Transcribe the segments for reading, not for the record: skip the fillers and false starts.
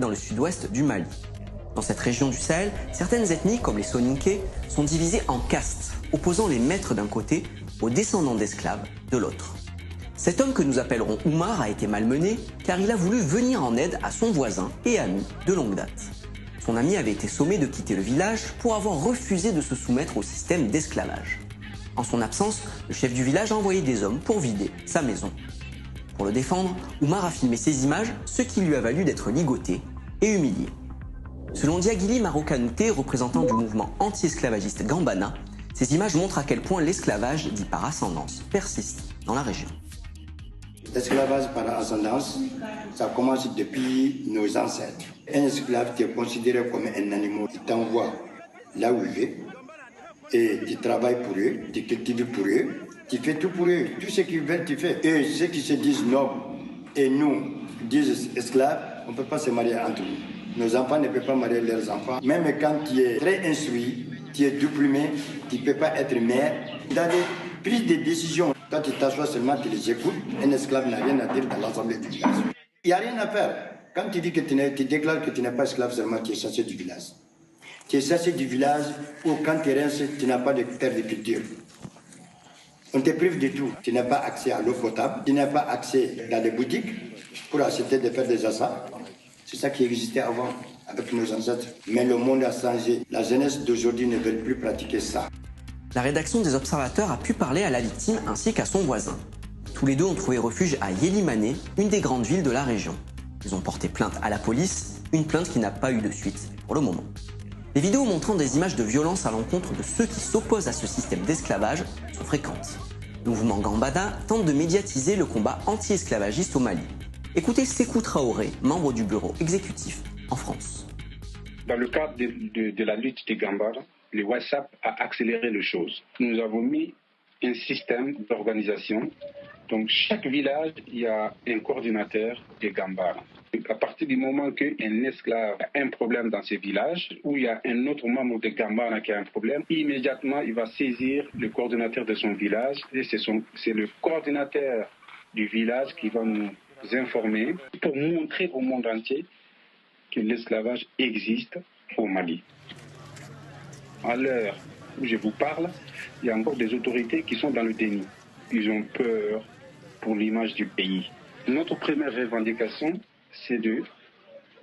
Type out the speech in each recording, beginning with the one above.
dans le sud-ouest du Mali. Dans cette région du Sahel, certaines ethnies, comme les Soninké, sont divisées en castes, opposant les maîtres d'un côté aux descendants d'esclaves de l'autre. Cet homme que nous appellerons Oumar a été malmené car il a voulu venir en aide à son voisin et ami de longue date. Son ami avait été sommé de quitter le village pour avoir refusé de se soumettre au système d'esclavage. En son absence, le chef du village a envoyé des hommes pour vider sa maison. Pour le défendre, Oumar a filmé ces images, ce qui lui a valu d'être ligoté et humilié. Selon Diaguili Marokanouté, représentant du mouvement anti-esclavagiste Gambana, ces images montrent à quel point l'esclavage dit par ascendance persiste dans la région. L'esclavage par ascendance, ça commence depuis nos ancêtres. Un esclave qui est considéré comme un animal, il t'envoie là où il est, et tu travailles pour eux, tu cultives pour eux, tu fais tout pour eux, tout ce qu'ils veulent, tu fais. Et ceux qui se disent nobles et nous disent esclaves, on ne peut pas se marier entre nous. Nos enfants ne peuvent pas marier leurs enfants. Même quand tu es très instruit, tu es diplômé, tu ne peux pas être maire. Dans les prises de décision, toi tu t'assois seulement, tu les écoutes. Un esclave n'a rien à dire dans l'ensemble du village. Il n'y a rien à faire. Quand tu dis que tu déclares que tu n'es pas esclave seulement, tu es chassé du village. Tu es chassé du village où quand tu restes, tu n'as pas de terre de culture. On te prive de tout. Tu n'as pas accès à l'eau potable, tu n'as pas accès dans les boutiques pour acheter de faire des achats. C'est ça qui existait avant avec nos ancêtres. Mais le monde a changé. La jeunesse d'aujourd'hui ne veut plus pratiquer ça. La rédaction des Observateurs a pu parler à la victime ainsi qu'à son voisin. Tous les deux ont trouvé refuge à Yélimane, une des grandes villes de la région. Ils ont porté plainte à la police, une plainte qui n'a pas eu de suite pour le moment. Les vidéos montrant des images de violence à l'encontre de ceux qui s'opposent à ce système d'esclavage sont fréquentes. Le mouvement Gambada tente de médiatiser le combat anti-esclavagiste au Mali. Écoutez Sékou Traoré, membre du bureau exécutif en France. Dans le cadre de la lutte des Gambara, le WhatsApp a accéléré les choses. Nous avons mis un système d'organisation. Donc, chaque village, il y a un coordinateur des Gambara. À partir du moment qu'un esclave a un problème dans ce village, ou il y a un autre membre de Gambara qui a un problème, immédiatement, il va saisir le coordinateur de son village. Et c'est le coordinateur du village qui va nous informer pour montrer au monde entier que l'esclavage existe au Mali. À l'heure où je vous parle, il y a encore des autorités qui sont dans le déni. Ils ont peur pour l'image du pays. Notre première revendication, c'est de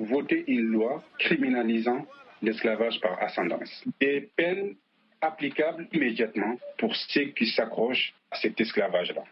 voter une loi criminalisant l'esclavage par ascendance. Des peines applicables immédiatement pour ceux qui s'accrochent à cet esclavage-là.